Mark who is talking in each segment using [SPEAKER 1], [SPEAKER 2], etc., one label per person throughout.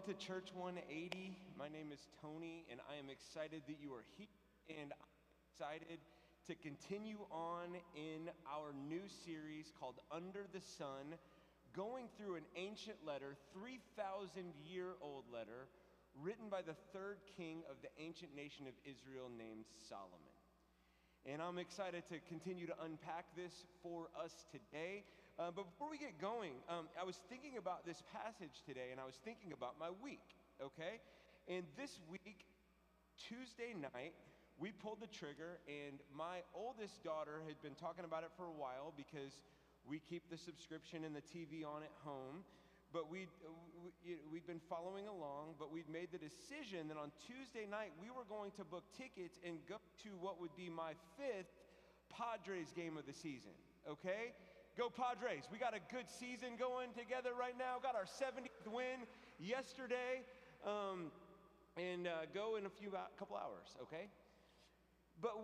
[SPEAKER 1] to Church 180. My name is Tony, and I am excited that you are here, and I'm excited to continue on in our new series called Under the Sun, going through an ancient letter, 3,000-year-old letter, written by the third king of the ancient nation of Israel named Solomon. And I'm excited to continue to unpack this for us today. But before we get going, I was thinking about this passage today, and I was thinking about my week, okay? And this week, Tuesday night, we pulled the trigger, and my oldest daughter had been talking about it for a while because we keep the subscription and the TV on at home. But we'd been following along, but we'd made the decision that on Tuesday night we were going to book tickets and go to what would be my 5th Padres game of the season, okay? Go Padres. We got a good season going together right now. Got our 70th win yesterday, and go in a couple hours, okay? But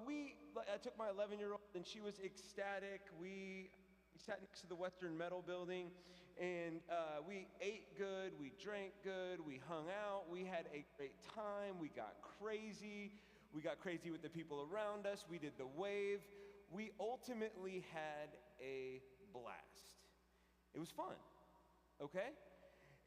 [SPEAKER 1] I took my 11-year-old, and she was ecstatic. We sat next to the Western Metal Building, and we ate good, we drank good, we hung out, we had a great time, we got crazy with the people around us, we did the wave. We ultimately had a blast. It was fun, okay?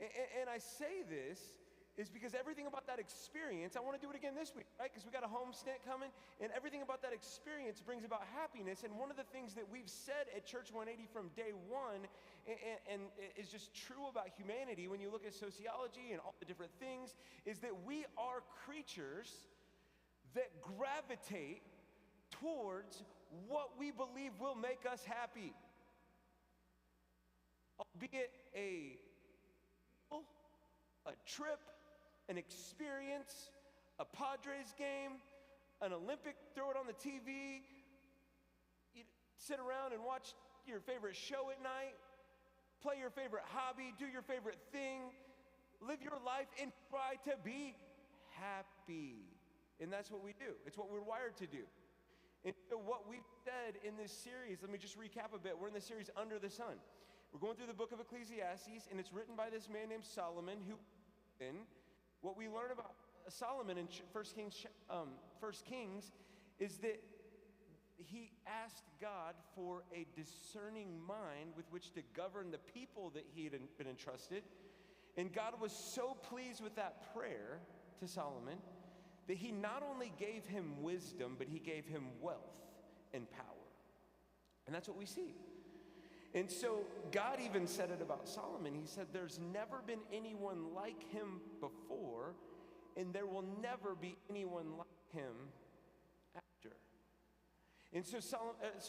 [SPEAKER 1] And I say this is because everything about that experience, I want to do it again this week, right? Because we got a home stint coming, and everything about that experience brings about happiness. And one of the things that we've said at Church 180 from day one, and is just true about humanity when you look at sociology and all the different things, is that we are creatures that gravitate towards what we believe will make us happy. Albeit a trip, an experience, a Padres game, an Olympic, throw it on the TV, you sit around and watch your favorite show at night, play your favorite hobby, do your favorite thing, live your life and try to be happy. And that's what we do. It's what we're wired to do. And so what we've said in this series, let me just recap a bit. We're in the series Under the Sun. We're going through the book of Ecclesiastes, and it's written by this man named Solomon, who what we learn about Solomon in 1 Kings is that he asked God for a discerning mind with which to govern the people that he had been entrusted. And God was so pleased with that prayer to Solomon that he not only gave him wisdom, but he gave him wealth and power. And that's what we see. And so God even said it about Solomon. He said, there's never been anyone like him before, and there will never be anyone like him after. And so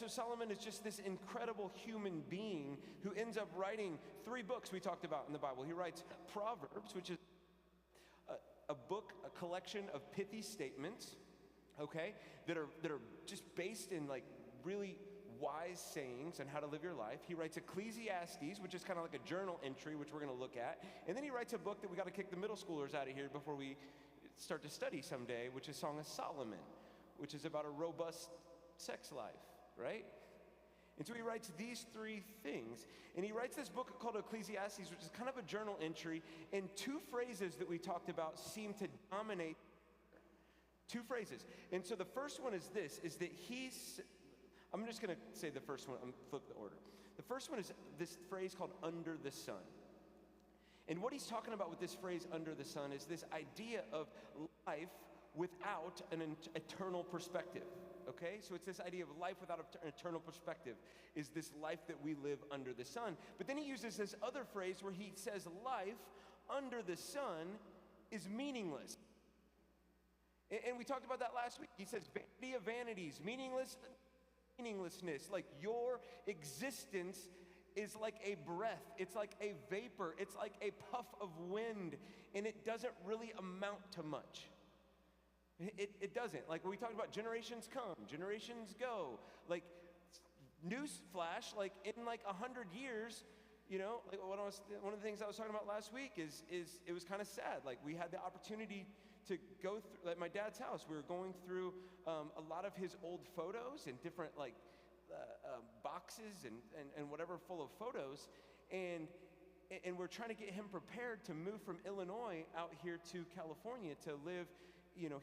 [SPEAKER 1] Solomon is just this incredible human being who ends up writing 3 books we talked about in the Bible. He writes Proverbs, which is a book, a collection of pithy statements, okay, that are just based in like really wise sayings on how to live your life. He writes Ecclesiastes, which is kind of like a journal entry, which we're going to look at. And then he writes a book that we got to kick the middle schoolers out of here before we start to study someday, which is Song of Solomon, which is about a robust sex life, right? And so he writes these 3 things. And he writes this book called Ecclesiastes, which is kind of a journal entry. And 2 phrases that we talked about seem to dominate. 2 phrases. And so the first one is this, is that I'm just going to say the first one, flip the order. The first one is this phrase called under the sun. And what he's talking about with this phrase under the sun is this idea of life without an eternal perspective, okay? So it's this idea of life without an eternal perspective is this life that we live under the sun. But then he uses this other phrase where he says life under the sun is meaningless. And we talked about that last week. He says vanity of vanities, meaninglessness, like your existence is like a breath, it's like a vapor, it's like a puff of wind, and it doesn't really amount to much. It doesn't. Like we talked about, generations come, generations go. Like news flash, like in like 100 years, you know, like one of the things I was talking about last week is it was kind of sad. Like we had the opportunity to go through, at my dad's house, we were going through a lot of his old photos and different boxes and whatever full of photos, and and we're trying to get him prepared to move from Illinois out here to California to live,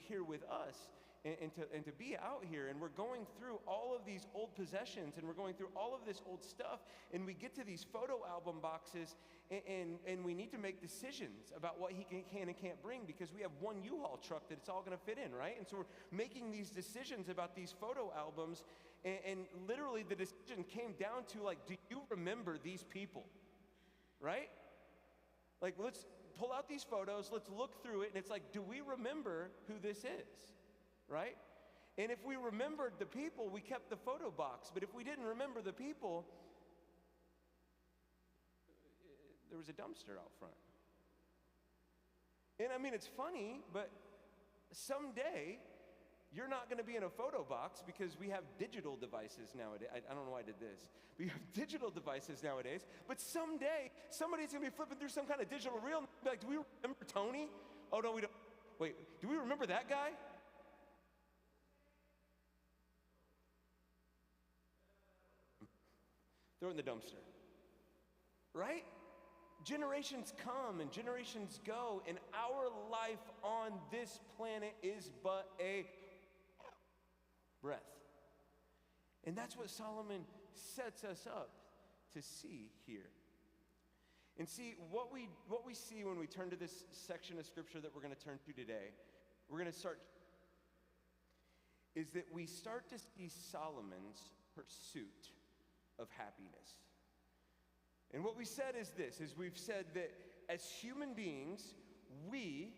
[SPEAKER 1] here with us and to be out here. And we're going through all of these old possessions, and we're going through all of this old stuff, and we get to these photo album boxes, and we need to make decisions about what he can and can't bring, because we have one U-Haul truck that it's all going to fit in, right? And so we're making these decisions about these photo albums, and literally the decision came down to, like, do you remember these people, right? Like, let's pull out these photos, let's look through it, and it's like, do we remember who this is, right? And if we remembered the people, we kept the photo box. But if we didn't remember the people, there was a dumpster out front. And I mean, it's funny, but someday you're not going to be in a photo box, because we have digital devices nowadays. I don't know why I did this. We have digital devices nowadays. But someday, somebody's going to be flipping through some kind of digital reel and be like, do we remember Tony? Oh, no, we don't. Wait, do we remember that guy? Throw it in the dumpster. Right? Generations come and generations go, and our life on this planet is but a breath. And that's what Solomon sets us up to see here. And see, what we see when we turn to this section of scripture that we're going to turn to today, we're going to start, is that we start to see Solomon's pursuit of happiness. And what we said is this, is we've said that as human beings, we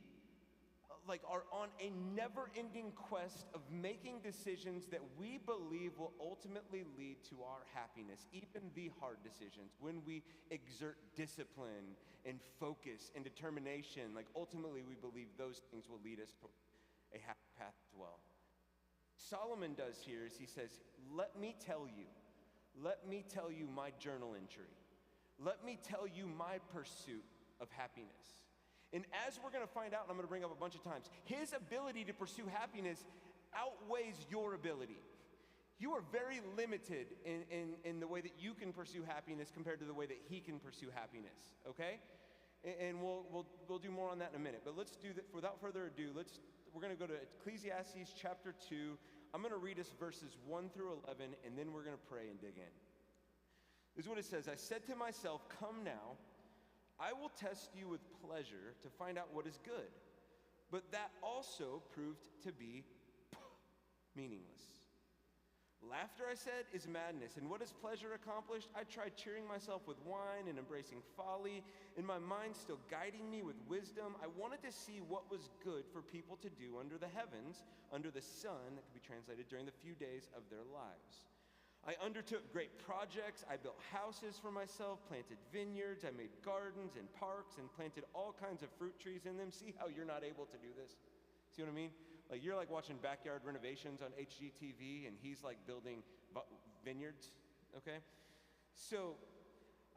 [SPEAKER 1] are on a never-ending quest of making decisions that we believe will ultimately lead to our happiness, even the hard decisions. When we exert discipline and focus and determination, ultimately we believe those things will lead us to a happy path as well. Solomon does here is he says, let me tell you my journal entry. Let me tell you my pursuit of happiness. And as we're going to find out, and I'm going to bring up a bunch of times, his ability to pursue happiness outweighs your ability. You are very limited in the way that you can pursue happiness compared to the way that he can pursue happiness, okay? And we'll do more on that in a minute. But let's do that. Without further ado, we're going to go to Ecclesiastes chapter 2. I'm going to read us verses 1 through 11, and then we're going to pray and dig in. This is what it says. I said to myself, come now, I will test you with pleasure to find out what is good. But that also proved to be meaningless. Laughter, I said, is madness. And what has pleasure accomplished? I tried cheering myself with wine and embracing folly, and my mind still guiding me with wisdom. I wanted to see what was good for people to do under the heavens, under the sun, that could be translated, during the few days of their lives. I undertook great projects. I built houses for myself, planted vineyards. I made gardens and parks and planted all kinds of fruit trees in them. See how you're not able to do this? See what I mean? You're watching backyard renovations on HGTV, and he's building vineyards, okay? So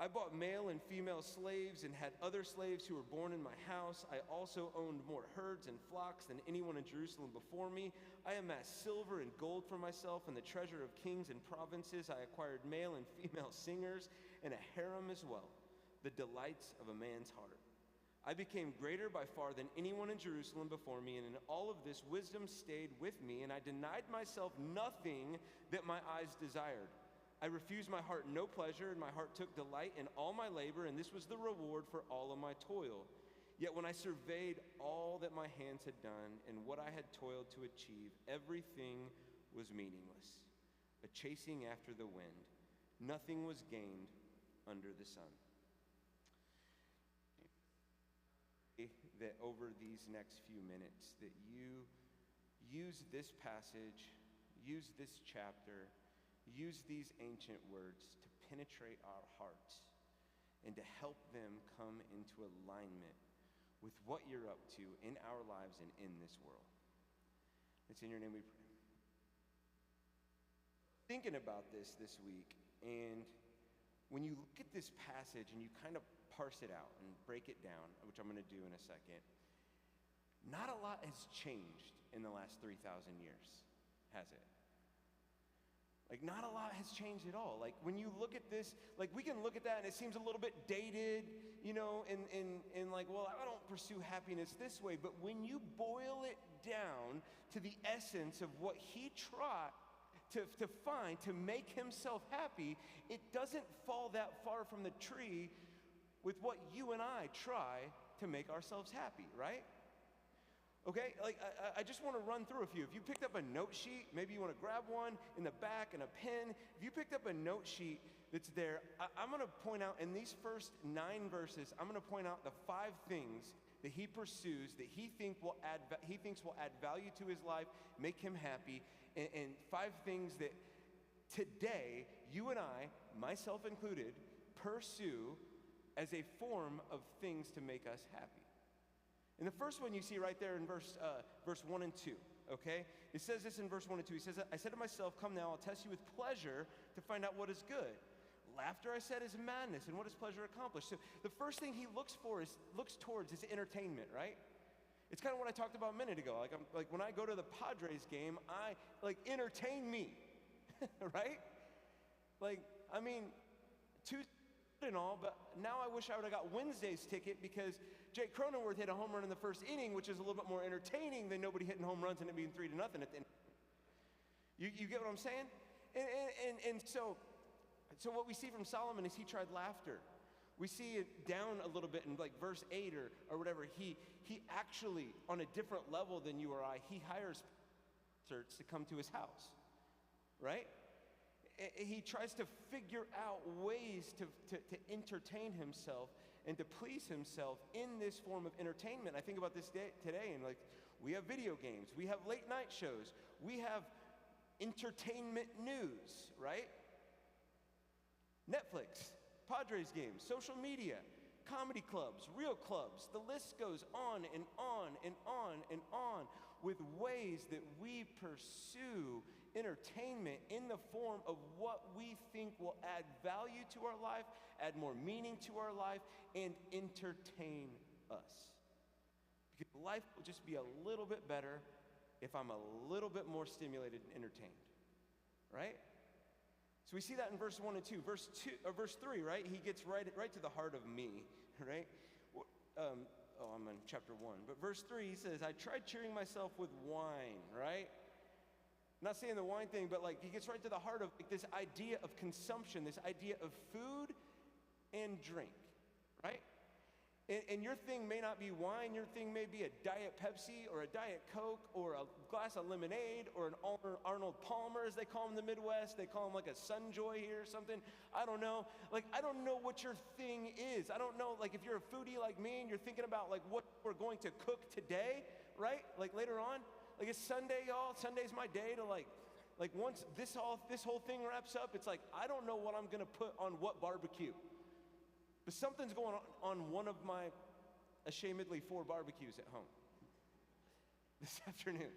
[SPEAKER 1] I bought male and female slaves and had other slaves who were born in my house. I also owned more herds and flocks than anyone in Jerusalem before me. I amassed silver and gold for myself and the treasure of kings and provinces. I acquired male and female singers and a harem as well, the delights of a man's heart. I became greater by far than anyone in Jerusalem before me, and in all of this wisdom stayed with me, and I denied myself nothing that my eyes desired. I refused my heart no pleasure, and my heart took delight in all my labor, and this was the reward for all of my toil. Yet when I surveyed all that my hands had done and what I had toiled to achieve, everything was meaningless, a chasing after the wind. Nothing was gained under the sun. That over these next few minutes, that you use this passage, use this chapter, use these ancient words to penetrate our hearts and to help them come into alignment with what you're up to in our lives and in this world. It's in your name we pray. Thinking about this week, and when you look at this passage and you kind of parse it out and break it down, which I'm going to do in a second, not a lot has changed in the last 3,000 years, has it? Like, not a lot has changed at all. Like, when you look at this, like, we can look at that and it seems a little bit dated, you know, and like, well, I don't pursue happiness this way. But when you boil it down to the essence of what he tried to find to make himself happy, it doesn't fall that far from the tree with what you and I try to make ourselves happy, right? Okay, like I just want to run through a few. If you picked up a note sheet, maybe you want to grab one in the back and a pen. If you picked up a note sheet that's there, I'm going to point out in these first 9 verses, I'm going to point out the 5 things that he pursues that he thinks will add value to his life, make him happy, and 5 things that today you and I, myself included, pursue as a form of things to make us happy. And the first one you see right there in verse 1 and 2, okay? It says this in verse 1 and 2. He says, I said to myself, come now, I'll test you with pleasure to find out what is good. Laughter, I said, is madness, and what does pleasure accomplish? So the first thing he looks towards is entertainment, right? It's kind of what I talked about a minute ago. Like when I go to the Padres game, I entertain me, right? Like, I mean, Tuesday and all, but now I wish I would have got Wednesday's ticket because Jake Cronenworth hit a home run in the first inning, which is a little bit more entertaining than nobody hitting home runs and it being 3-0 at the end. You get what I'm saying? And so what we see from Solomon is he tried laughter. We see it down a little bit in like verse 8 or whatever. He actually, on a different level than you or I, he hires concerts to come to his house, right? He tries to figure out ways to entertain himself and to please himself in this form of entertainment. I think about this today, and like, we have video games, we have late night shows, we have entertainment news, right? Netflix, Padres games, social media, comedy clubs, real clubs. The list goes on and on and on and on with ways that we pursue entertainment in the form of what we think will add value to our life, add more meaning to our life, and entertain us. Because life will just be a little bit better if I'm a little bit more stimulated and entertained, right? So we see that in verse 1 and 2. Verse 3, right? He gets right to the heart of me, right? I'm in chapter 1. But verse 3, he says, I tried cheering myself with wine, right? Not saying the wine thing, but like he gets right to the heart of like, this idea of consumption, this idea of food and drink, right? And your thing may not be wine, your thing may be a Diet Pepsi or a Diet Coke or a glass of lemonade or an Arnold Palmer, as they call them in the Midwest. They call them like a Sunjoy here or something. I don't know. Like, I don't know what your thing is. I don't know, like, if you're a foodie like me and you're thinking about, like, what we're going to cook today, right? Like, later on. Like, it's Sunday, y'all. Sunday's my day to, like once this whole thing wraps up, it's like, I don't know what I'm going to put on what barbecue. But something's going on one of my ashamedly 4 barbecues at home this afternoon,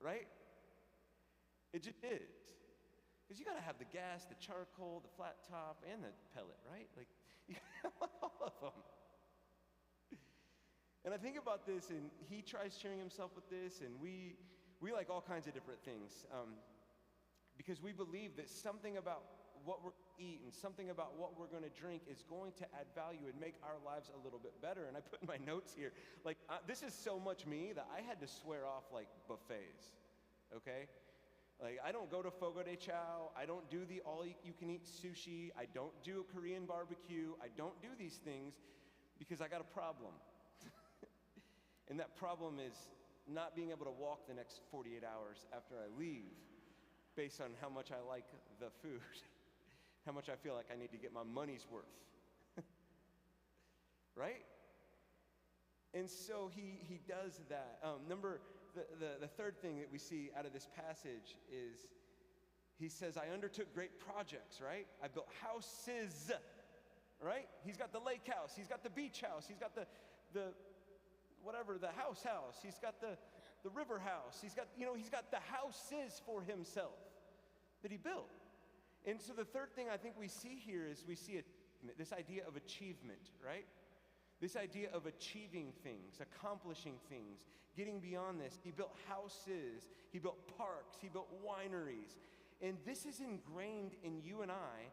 [SPEAKER 1] right? It just is. Because you got to have the gas, the charcoal, the flat top, and the pellet, right? Like, you got to have all of them. And I think about this, and he tries cheering himself with this, and we like all kinds of different things because we believe that something about what we're going to eat and something about what we're going to drink is going to add value and make our lives a little bit better. And I put in my notes here, like, this is so much me that I had to swear off, like, buffets, okay? Like, I don't go to Fogo de Chao. I don't do the all-you-can-eat sushi. I don't do a Korean barbecue. I don't do these things because I got a problem. And that problem is not being able to walk the next 48 hours after I leave based on how much I like the food. How much I feel like I need to get my money's worth, right? And so he does that. The third thing that we see out of this passage is he says, I undertook great projects, right? I built houses, right? He's got the lake house. He's got the beach house. He's got the house. He's got the river house. He's got the houses for himself that he built. And so the third thing I think we see here is we see this idea of achievement, right? This idea of achieving things, accomplishing things, getting beyond this. He built houses, he built parks, he built wineries. And this is ingrained in you and I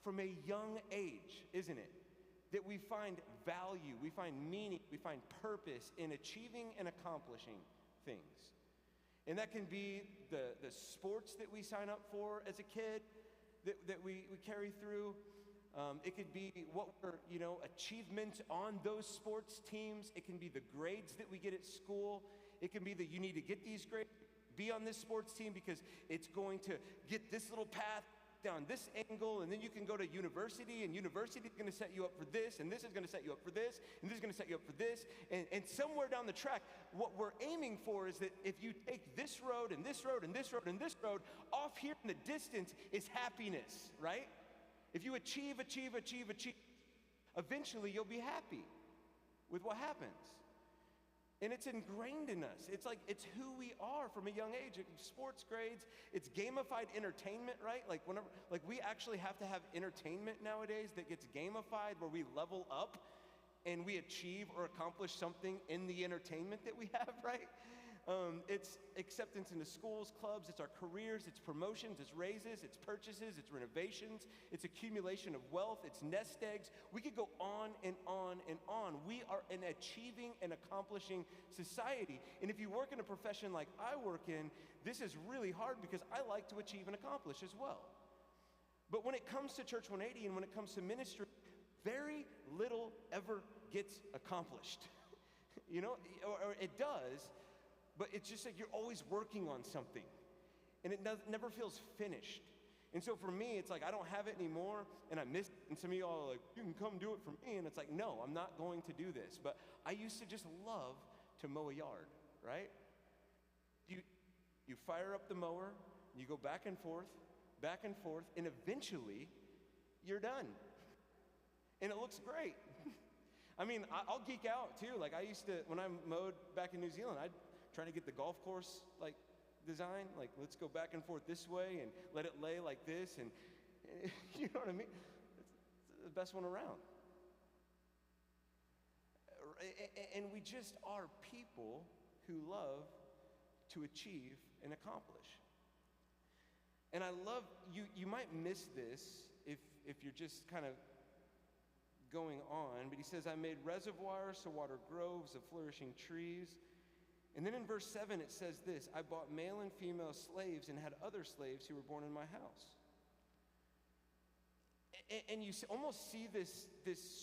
[SPEAKER 1] from a young age, isn't it? That we find value, we find meaning, we find purpose in achieving and accomplishing things. And that can be the sports that we sign up for as a kid that we carry through. It could be what were, achievements on those sports teams. It can be the grades that we get at school. It can be that you need to get these grades, be on this sports team because it's going to get this little path down this angle, and then you can go to university, and university is going to set you up for this, and this is going to set you up for this, and this is going to set you up for this. And somewhere down the track, what we're aiming for is that if you take this road, and this road, and this road, and this road, off here in the distance is happiness, right? If you achieve, eventually you'll be happy with what happens. And it's ingrained in us. It's who we are from a young age. It's sports grades, it's gamified entertainment, right? Like we actually have to have entertainment nowadays that gets gamified where we level up and we achieve or accomplish something in the entertainment that we have, right? It's acceptance into schools, clubs, it's our careers, it's promotions, it's raises, it's purchases, it's renovations, it's accumulation of wealth, it's nest eggs. We could go on and on and on. We are an achieving and accomplishing society. And if you work in a profession like I work in, this is really hard because I like to achieve and accomplish as well. But when it comes to Church 180 and when it comes to ministry, very little ever gets accomplished. Or it does. But it's just like you're always working on something, and it never feels finished. And so for me, it's like I don't have it anymore, and I miss it. And some of y'all are like, you can come do it for me. And it's like, no, I'm not going to do this. But I used to just love to mow a yard, right? You fire up the mower, and you go back and forth, and eventually you're done. And it looks great. I mean, I'll geek out too. Like I used to, when I mowed back in New Zealand, I'd try to get the golf course design, let's go back and forth this way and let it lay like this, and you know what I mean? It's the best one around. And we just are people who love to achieve and accomplish. And I love, you might miss this if you're just kind of going on, but he says, I made reservoirs to water groves of flourishing trees. And then in verse 7, it says this, I bought male and female slaves and had other slaves who were born in my house. And you almost see this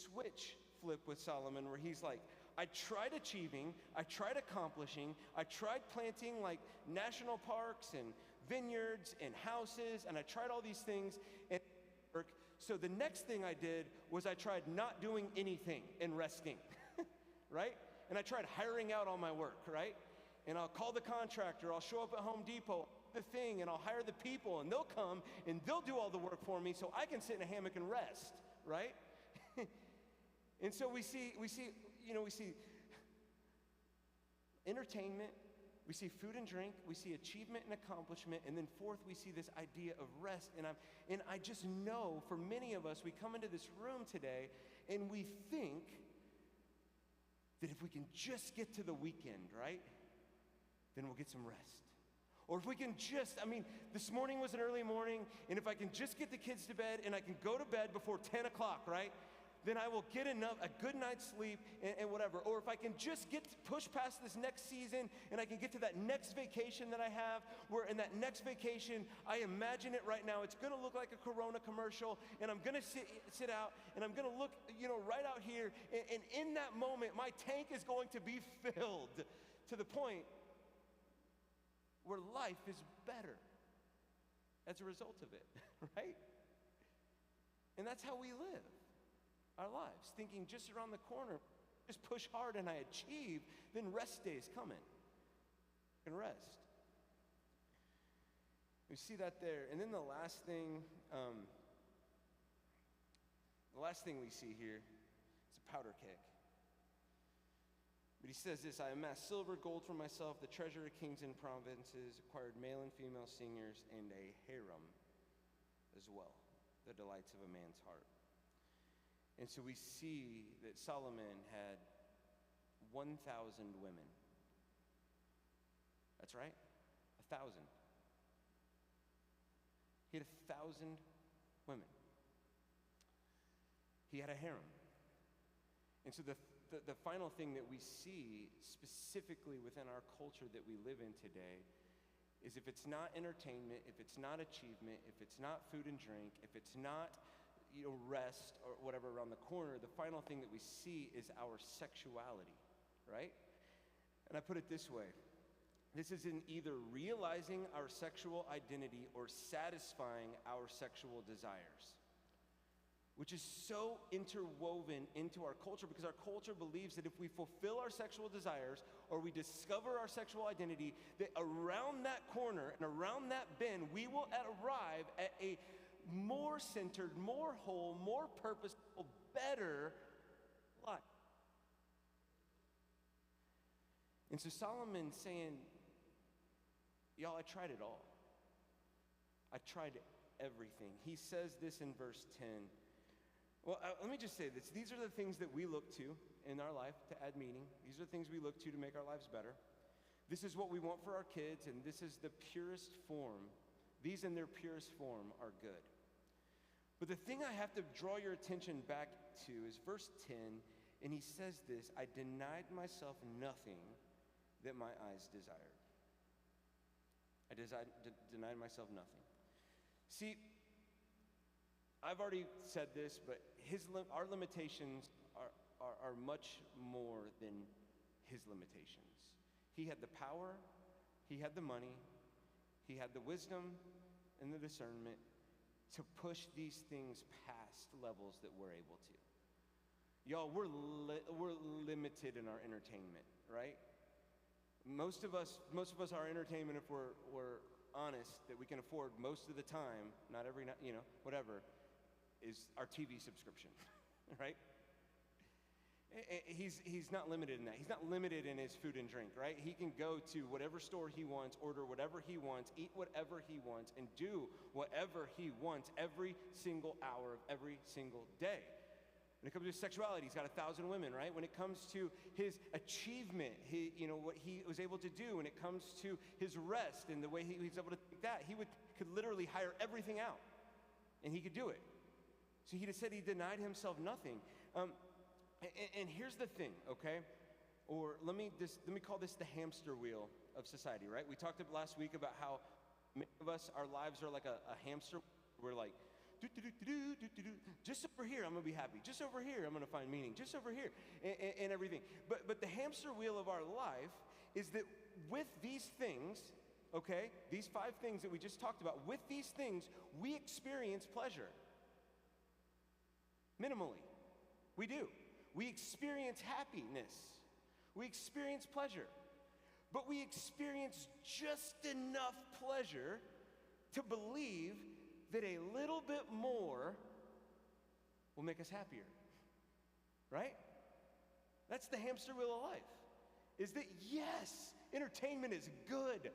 [SPEAKER 1] switch flip with Solomon where he's like, I tried achieving, I tried accomplishing, I tried planting national parks and vineyards and houses, and I tried all these things. And so the next thing I did was I tried not doing anything and resting, right? And I tried hiring out all my work, right? And I'll call the contractor, I'll show up at Home Depot, the thing, and I'll hire the people, and they'll come, and they'll do all the work for me so I can sit in a hammock and rest, right? And so we see entertainment, we see food and drink, we see achievement and accomplishment, and then fourth, we see this idea of rest. And I just know for many of us, we come into this room today, and we think that if we can just get to the weekend, right, then we'll get some rest. Or if we can this morning was an early morning, and if I can just get the kids to bed and I can go to bed before 10 o'clock, right, then I will get a good night's sleep and whatever. Or if I can just push past this next season and I can get to that next vacation that I have, where in that next vacation, I imagine it right now, it's gonna look like a Corona commercial, and I'm gonna sit out, and I'm gonna look, right out here, and in that moment, my tank is going to be filled to the point where life is better as a result of it, right? And that's how we live our lives, thinking just around the corner, just push hard and I achieve, then rest day is coming. I can rest. We see that there. And then the last thing we see here is a powder keg. But he says this, I amassed silver, gold for myself, the treasure of kings and provinces, acquired male and female singers, and a harem as well, the delights of a man's heart. And so we see that Solomon had 1,000 women. That's right, 1,000. He had 1,000 women. He had a harem. And so the final thing that we see specifically within our culture that we live in today is if it's not entertainment, if it's not achievement, if it's not food and drink, if it's not rest or whatever around the corner, the final thing that we see is our sexuality, right? And I put it this way. This is in either realizing our sexual identity or satisfying our sexual desires, which is so interwoven into our culture because our culture believes that if we fulfill our sexual desires or we discover our sexual identity, that around that corner and around that bend, we will arrive at a more centered, more whole, more purposeful, better life. And so Solomon's saying, y'all, I tried it all. I tried everything. He says this in verse 10. Well, let me just say this. These are the things that we look to in our life to add meaning. These are the things we look to make our lives better. This is what we want for our kids, and this is the purest form. These in their purest form are good. But the thing I have to draw your attention back to is verse 10, and he says this, I denied myself nothing that my eyes desired. I denied myself nothing. See, I've already said this, but our limitations are much more than his limitations. He had the power, he had the money, he had the wisdom and the discernment to push these things past levels that we're able to. Y'all, we're limited in our entertainment, right? Most of us, our entertainment, if we're honest, that we can afford most of the time, not every night, whatever, is our TV subscription, right? He's not limited in that. He's not limited in his food and drink, right? He can go to whatever store he wants, order whatever he wants, eat whatever he wants, and do whatever he wants every single hour of every single day. When it comes to his sexuality, he's got 1,000 women, right? When it comes to his achievement, what he was able to do, when it comes to his rest and the way he was able to take that, could literally hire everything out, and he could do it. So he just said he denied himself nothing. And here's the thing, okay? Or let me call this the hamster wheel of society, right? We talked last week about how many of us, our lives are like a hamster. We're like, just over here, I'm gonna be happy. Just over here, I'm gonna find meaning. Just over here, and everything. But the hamster wheel of our life is that with these things, okay, these 5 things that we just talked about, with these things, we experience pleasure. Minimally, we do. We experience happiness. We experience pleasure. But we experience just enough pleasure to believe that a little bit more will make us happier. Right? That's the hamster wheel of life. Is that, yes, entertainment is good.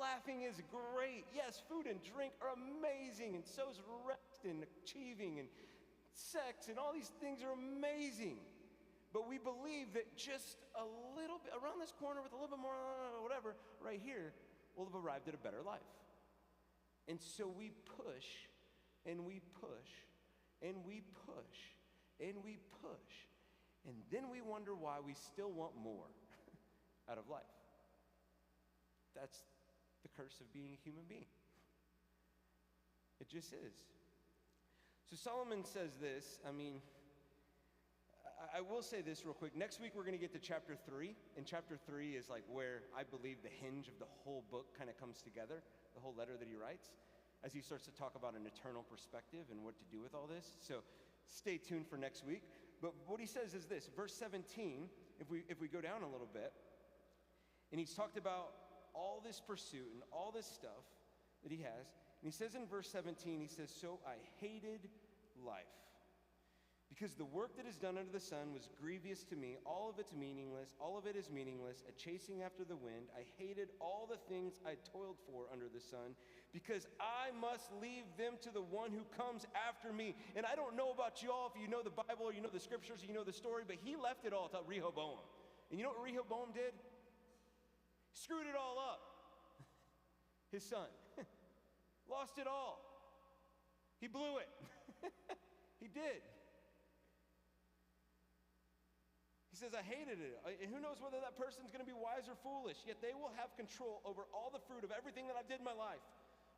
[SPEAKER 1] Laughing is great. Yes, food and drink are amazing. And so is rest and achieving and sex and all these things are amazing. But we believe that just a little bit around this corner with a little bit more whatever right here, we'll have arrived at a better life. And so we push and we push and we push and we push. And then we wonder why we still want more out of life. That's the curse of being a human being. It just is. So Solomon says this, I will say this real quick. Next week we're going to get to chapter 3, and chapter 3 is like where I believe the hinge of the whole book kind of comes together, the whole letter that he writes, as he starts to talk about an eternal perspective and what to do with all this. So stay tuned for next week. But what he says is this, verse 17, if we go down a little bit, and he's talked about all this pursuit and all this stuff that he has. And he says in verse 17, he says, so I hated life, because the work that is done under the sun was grievous to me. All of it is meaningless, a chasing after the wind. I hated all the things I toiled for under the sun, because I must leave them to the one who comes after me. And I don't know about y'all, if you know the Bible or you know the scriptures or you know the story, but he left it all to Rehoboam. And you know what Rehoboam did? Screwed it all up. His son. Lost it all. He blew it. He did. He says, I hated it. And who knows whether that person's going to be wise or foolish, yet they will have control over all the fruit of everything that I've did in my life.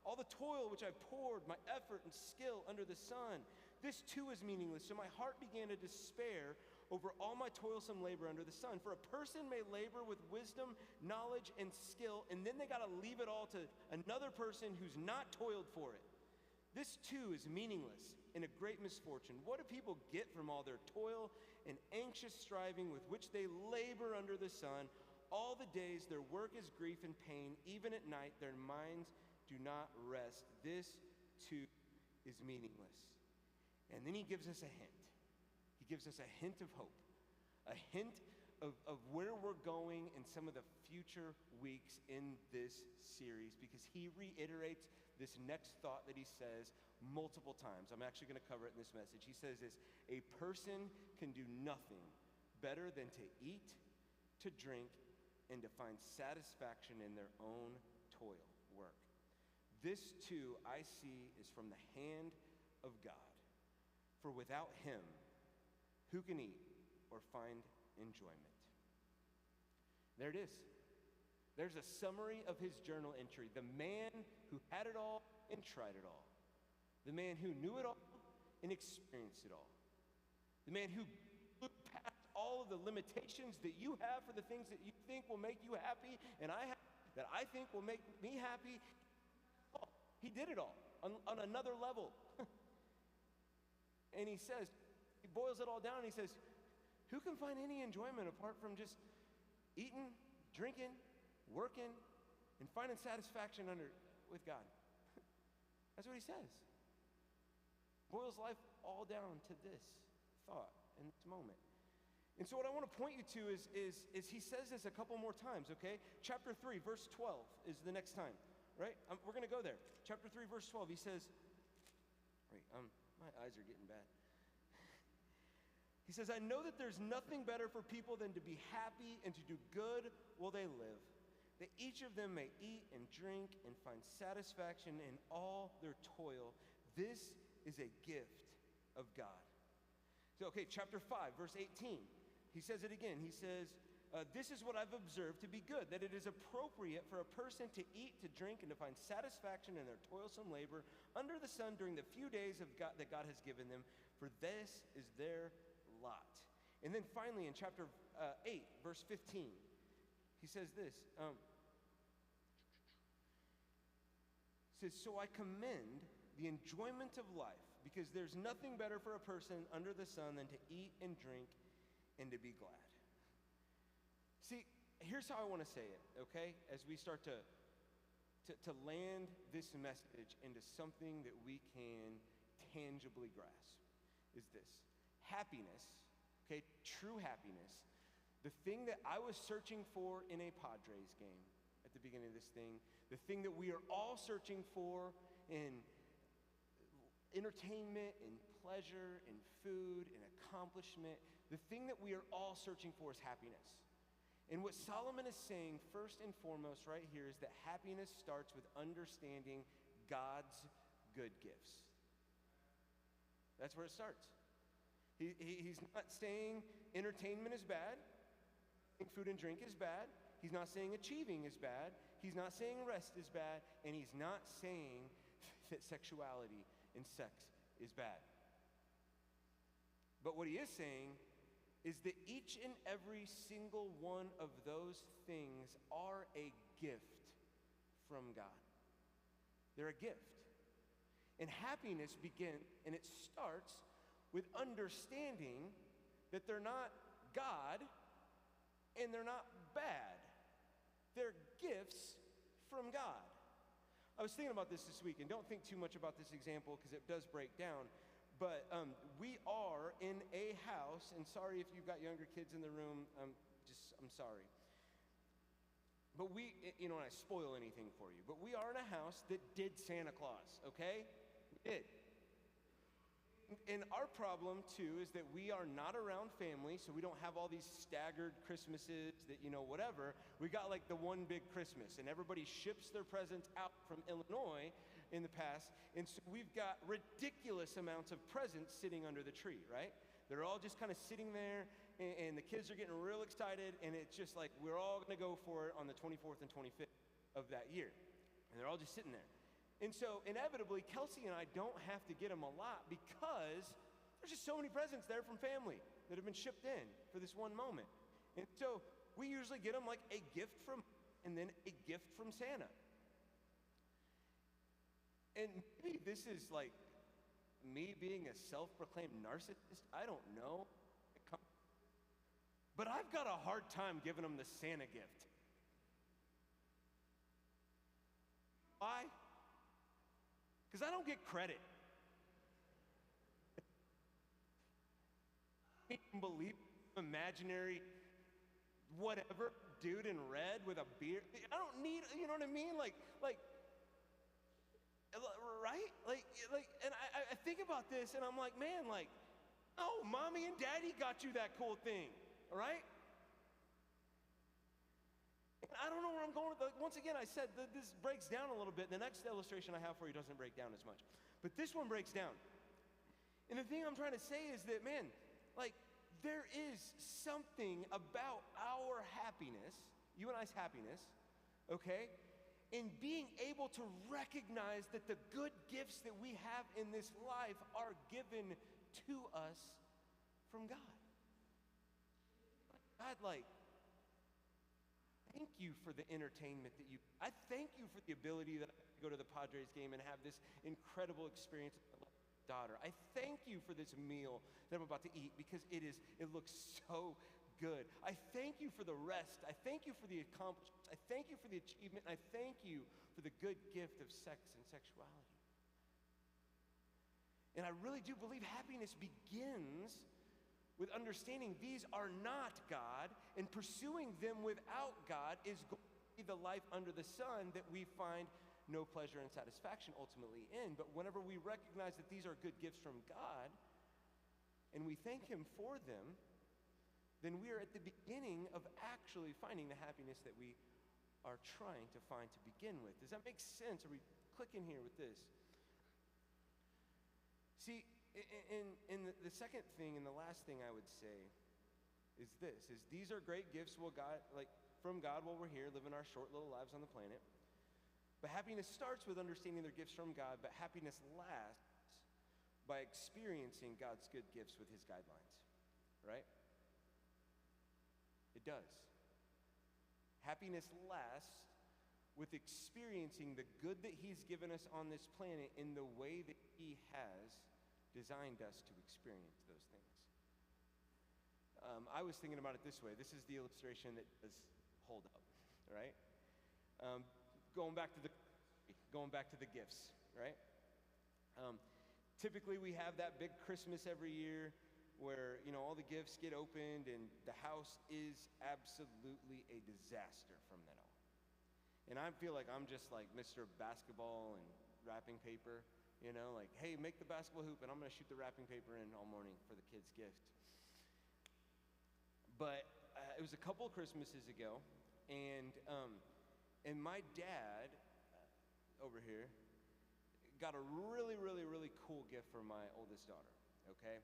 [SPEAKER 1] All the toil which I've poured, my effort and skill under the sun. This too is meaningless. So my heart began to despair over all my toilsome labor under the sun. For a person may labor with wisdom, knowledge, and skill, and then they got to leave it all to another person who's not toiled for it. This too is meaningless and a great misfortune. What do people get from all their toil and anxious striving with which they labor under the sun? All the days their work is grief and pain. Even at night their minds do not rest. This too is meaningless. And then he gives us a hint. He gives us a hint of hope, a hint of where we're going in some of the future weeks in this series, because he reiterates this next thought that he says multiple times. I'm actually going to cover it in this message. He says this: a person can do nothing better than to eat, to drink, and to find satisfaction in their own toil, work. This too I see is from the hand of God. For without him, who can eat or find enjoyment? There it is. There's a summary of his journal entry. The man who had it all and tried it all. The man who knew it all and experienced it all. The man who blew past all of the limitations that you have for the things that you think will make you happy and that I think will make me happy. He did it all on another level. And he says, he boils it all down and he says, who can find any enjoyment apart from just eating, drinking, working, and finding satisfaction with God? That's what he says. Boils life all down to this thought in this moment. And so what I want to point you to is he says this a couple more times, okay? Chapter 3, verse 12 is the next time, right? We're going to go there. Chapter 3, verse 12, he says, my eyes are getting bad. He says, I know that there's nothing better for people than to be happy and to do good while they live, that each of them may eat and drink and find satisfaction in all their toil. This is a gift of God. So, okay, chapter 5, verse 18. He says it again. He says, this is what I've observed to be good, that it is appropriate for a person to eat, to drink, and to find satisfaction in their toilsome labor under the sun during the few days that God has given them, for this is their lot. And then finally in chapter 8, verse 15, he says this. He says, so I commend the enjoyment of life, because there's nothing better for a person under the sun than to eat and drink and to be glad. See, here's how I want to say it, okay? As we start to land this message into something that we can tangibly grasp, is this. Happiness, okay, true happiness, the thing that I was searching for in a Padres game at the beginning of this thing, the thing that we are all searching for in entertainment and pleasure and food and accomplishment, the thing that we are all searching for is happiness. And what Solomon is saying first and foremost right here is that happiness starts with understanding God's good gifts. That's where it starts. He's not saying entertainment is bad, food and drink is bad. He's not saying achieving is bad. He's not saying rest is bad. And he's not saying that sexuality and sex is bad. But what he is saying is that each and every single one of those things are a gift from God. They're a gift. And happiness begins, and it starts with understanding that they're not God and they're not bad. They're gifts from God. I was thinking about this week, and don't think too much about this example because it does break down. But we are in a house, and sorry if you've got younger kids in the room, I'm sorry. But we, and I spoil anything for you, but we are in a house that did Santa Claus, okay? We did. And our problem, too, is that we are not around family, so we don't have all these staggered Christmases that, whatever. We got like the one big Christmas, and everybody ships their presents out from Illinois in the past. And so we've got ridiculous amounts of presents sitting under the tree, right? They're all just kind of sitting there, and the kids are getting real excited, and it's just like we're all going to go for it on the 24th and 25th of that year. And they're all just sitting there. And so inevitably, Kelsey and I don't have to get them a lot because there's just so many presents there from family that have been shipped in for this one moment. And so we usually get them like a gift from, and then a gift from Santa. And maybe this is like me being a self-proclaimed narcissist. I don't know. But I've got a hard time giving them the Santa gift. Why? Because I don't get credit. I can't believe imaginary whatever dude in red with a beard. I don't need, you know what I mean? Like, right? And I think about this and I'm like, man, like, oh, mommy and daddy got you that cool thing, all right? And I don't know where I'm going with. Once again, I said that this breaks down a little bit. The next illustration I have for you doesn't break down as much. But this one breaks down. And the thing I'm trying to say is that, man, like, there is something about our happiness, you and I's happiness, okay, in being able to recognize that the good gifts that we have in this life are given to us from God. God, like, thank you for the entertainment that I thank you for the ability that I go to the Padres game and have this incredible experience with my daughter. I thank you for this meal that I'm about to eat because it looks so good. I thank you for the rest. I thank you for the accomplishments. I thank you for the achievement. I thank you for the good gift of sex and sexuality. And I really do believe happiness begins with understanding these are not God, and pursuing them without God is going to be the life under the sun that we find no pleasure and satisfaction ultimately in. But whenever we recognize that these are good gifts from God, and we thank Him for them, then we are at the beginning of actually finding the happiness that we are trying to find to begin with. Does that make sense? Are we clicking here with this? See, in the second thing and the last thing I would say is this, is these are great gifts from God while we're here living our short little lives on the planet. But happiness starts with understanding their gifts from God, but happiness lasts by experiencing God's good gifts with His guidelines, right? It does. Happiness lasts with experiencing the good that He's given us on this planet in the way that He has designed us to experience those things. I was thinking about it this way. This is the illustration that does hold up, right? Going back to the gifts, right? Typically we have that big Christmas every year where, you know, all the gifts get opened and the house is absolutely a disaster from then on. And I feel like I'm just like Mr. Basketball and wrapping paper, you know, like, hey, make the basketball hoop and I'm gonna shoot the wrapping paper in all morning for the kid's gift. But it was a couple of Christmases ago, and my dad over here got a really, really, really cool gift for my oldest daughter, okay?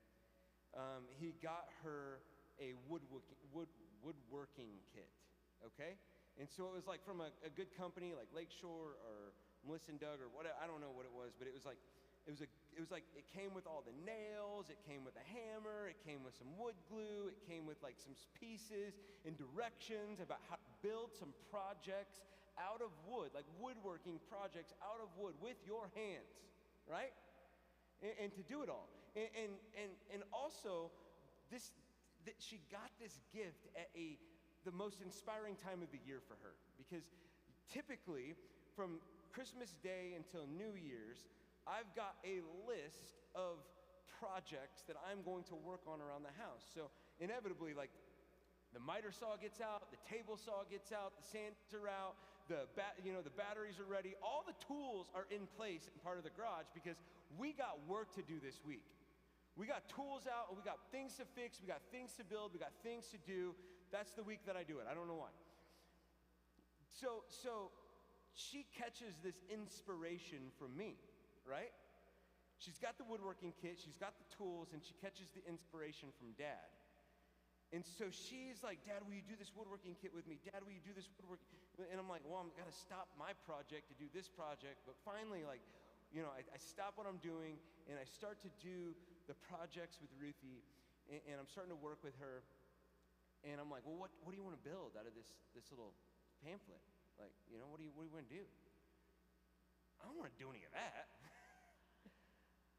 [SPEAKER 1] He got her a woodworking kit, okay? And so it was like from a good company like Lakeshore or Melissa and Doug or whatever, I don't know what it was, but it it came with all the nails, it came with a hammer, it came with some wood glue, it came with like some pieces and directions about how to build some projects out of wood, like woodworking projects out of wood with your hands, right? And to do it all. And also, she got this gift at the most inspiring time of the year for her, because typically from Christmas Day until New Year's, I've got a list of projects that I'm going to work on around the house. So inevitably, like, the miter saw gets out, the table saw gets out, the sanders are out, the batteries are ready. All the tools are in place in part of the garage because we got work to do this week. We got tools out, and we got things to fix, we got things to build, we got things to do. That's the week that I do it. I don't know why. So she catches this inspiration from me, right? She's got the woodworking kit, she's got the tools, and she catches the inspiration from Dad. And so she's like, Dad, will you do this woodworking kit with me? Dad, will you do this woodworking? And I'm like, well, I'm gonna stop my project to do this project. But finally, like, you know, I stop what I'm doing and I start to do the projects with Ruthie, and I'm starting to work with her. And I'm like, well, what do you want to build out of this little pamphlet? Like, you know, what do you want to do? I don't want to do any of that.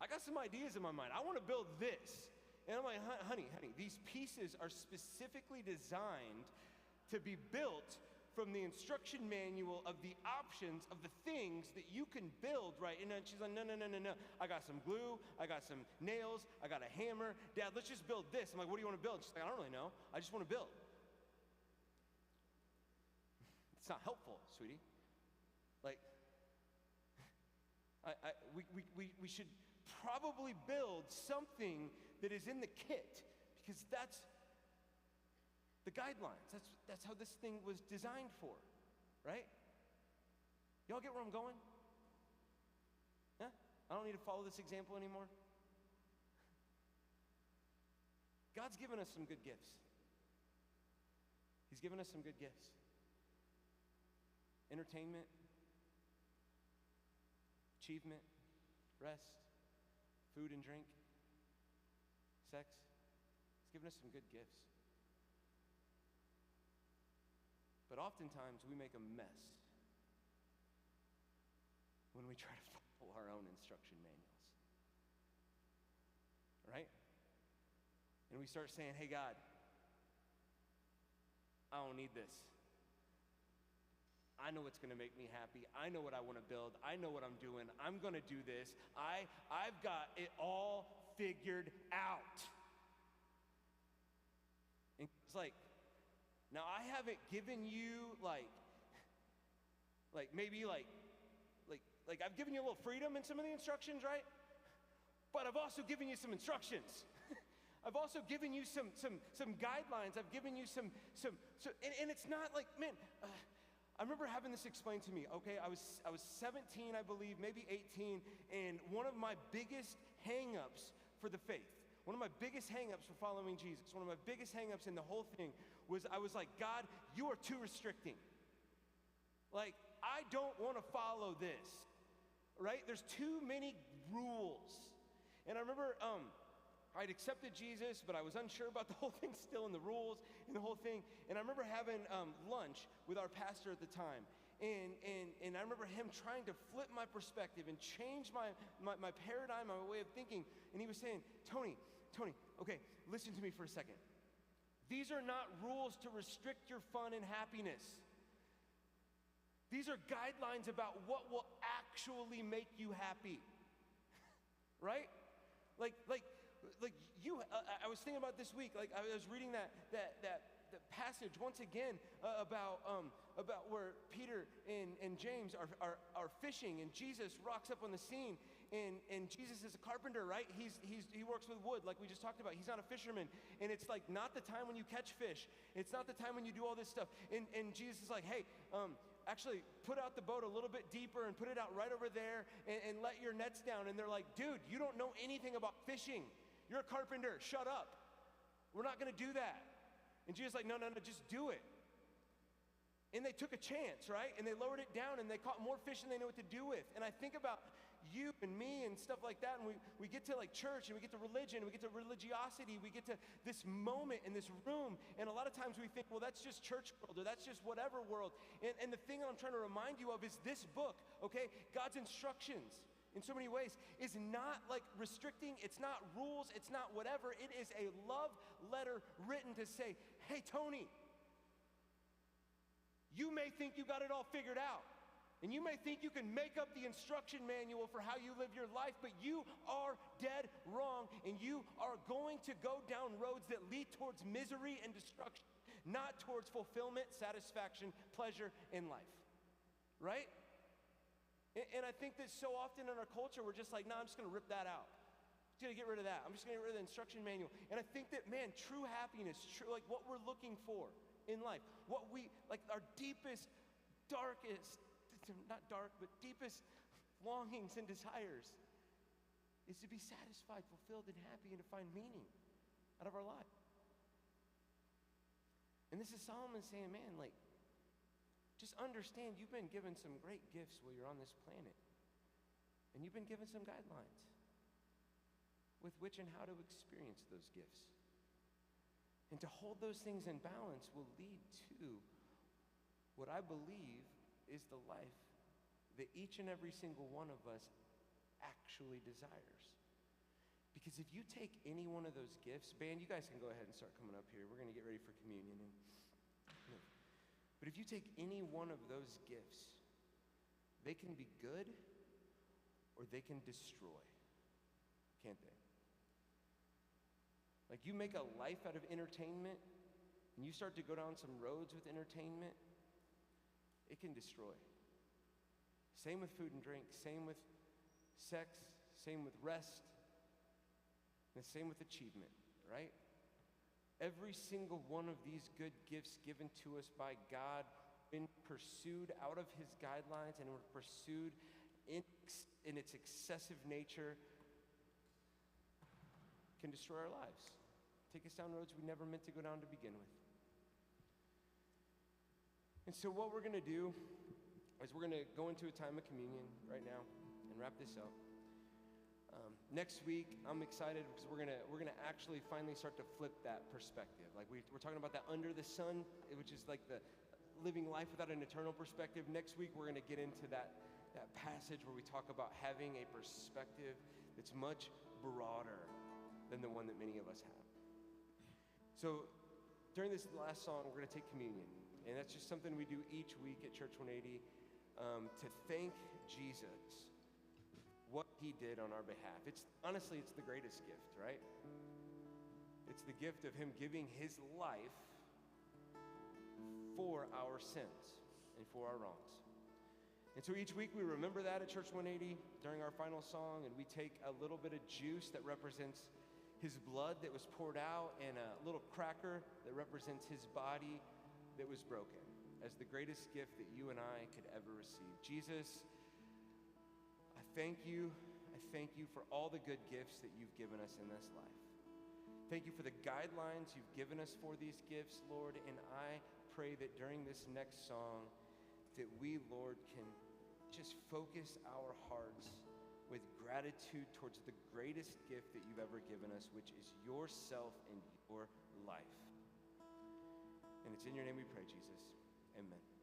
[SPEAKER 1] I got some ideas in my mind. I want to build this. And I'm like, honey, these pieces are specifically designed to be built from the instruction manual of the options of the things that you can build, right? And then she's like, no. I got some glue, I got some nails, I got a hammer. Dad, let's just build this. I'm like, what do you want to build? She's like, I don't really know. I just want to build. It's not helpful, sweetie. Like, we should probably build something that is in the kit, because that's the guidelines. That's how this thing was designed for, right? Y'all get where I'm going? Yeah? I don't need to follow this example anymore. God's given us some good gifts. He's given us some good gifts. Entertainment, achievement, rest, food and drink, sex. He's given us some good gifts. But oftentimes we make a mess when we try to follow our own instruction manuals. Right? And we start saying, hey, God, I don't need this. I know what's going to make me happy. I know what I want to build. I know what I'm doing. I'm going to do this. I've got it all figured out. And it's like, now I haven't given you like maybe I've given you a little freedom in some of the instructions, right? But I've also given you some instructions. I've also given you some guidelines. I've given you some and it's not like, man, I remember having this explained to me. Okay, I was 17, I believe, maybe 18, and one of my biggest hang-ups for the faith, one of my biggest hang-ups for following Jesus, one of my biggest hang-ups in the whole thing was I was like, God, you are too restricting. Like, I don't want to follow this, right? There's too many rules. And I remember I'd accepted Jesus, but I was unsure about the whole thing still, and the rules and the whole thing. And I remember having lunch with our pastor at the time. And I remember him trying to flip my perspective and change my paradigm, my way of thinking. And he was saying, Tony, okay, listen to me for a second. These are not rules to restrict your fun and happiness. These are guidelines about what will actually make you happy. Right? Like you, I was thinking about this week, like I was reading that passage once again about where Peter and James are fishing, and Jesus rocks up on the scene, and Jesus is a carpenter, right? He works with wood, like we just talked about. He's not a fisherman, and it's like not the time when you catch fish. It's not the time when you do all this stuff. And Jesus is like, hey, actually put out the boat a little bit deeper and put it out right over there and let your nets down. And they're like, dude, you don't know anything about fishing. You're a carpenter, shut up. We're not gonna do that. And Jesus is like, no, just do it. And they took a chance, right? And they lowered it down and they caught more fish than they knew what to do with. And I think about you and me and stuff like that, and we get to like church, and we get to religion, we get to religiosity, we get to this moment in this room, and a lot of times we think, well, that's just church world, or that's just whatever world. And the thing I'm trying to remind you of is this book, okay? God's instructions in so many ways is not like restricting, it's not rules, it's not whatever. It is a love letter written to say, hey, Tony, you may think you got it all figured out. And you may think you can make up the instruction manual for how you live your life, but you are dead wrong, and you are going to go down roads that lead towards misery and destruction, not towards fulfillment, satisfaction, pleasure in life. Right? And I think that so often in our culture, we're just like, nah, I'm just gonna rip that out. I'm just gonna get rid of that. I'm just gonna get rid of the instruction manual. And I think that, man, true happiness, like what we're looking for in life, what we, like our deepest, darkest not dark, but deepest longings and desires is to be satisfied, fulfilled, and happy, and to find meaning out of our life. And this is Solomon saying, man, like, just understand you've been given some great gifts while you're on this planet. And you've been given some guidelines with which and how to experience those gifts. And to hold those things in balance will lead to what I believe is the life that each and every single one of us actually desires. Because if you take any one of those gifts, band, you guys can go ahead and start coming up here. We're going to get ready for communion. But if you take any one of those gifts, they can be good or they can destroy, can't they? Like, you make a life out of entertainment and you start to go down some roads with entertainment, it can destroy. Same with food and drink, same with sex, same with rest, and the same with achievement, right? Every single one of these good gifts given to us by God, been pursued out of his guidelines and were pursued in its excessive nature, can destroy our lives. Take us down roads we never meant to go down to begin with. And so what we're going to do is we're going to go into a time of communion right now and wrap this up. Next week, I'm excited because we're gonna actually finally start to flip that perspective. Like we're talking about that under the sun, which is like the living life without an eternal perspective. Next week, we're gonna get into that passage where we talk about having a perspective that's much broader than the one that many of us have. So during this last song, we're gonna take communion. And that's just something we do each week at Church 180 to thank Jesus, what he did on our behalf. Honestly, it's the greatest gift, right? It's the gift of him giving his life for our sins and for our wrongs. And so each week we remember that at Church 180 during our final song, and we take a little bit of juice that represents his blood that was poured out and a little cracker that represents his body that was broken as the greatest gift that you and I could ever receive. Jesus, I thank you for all the good gifts that you've given us in this life. Thank you for the guidelines you've given us for these gifts, Lord, and I pray that during this next song that we, Lord, can just focus our hearts with gratitude towards the greatest gift that you've ever given us, which is yourself and your life. And it's in your name we pray, Jesus. Amen.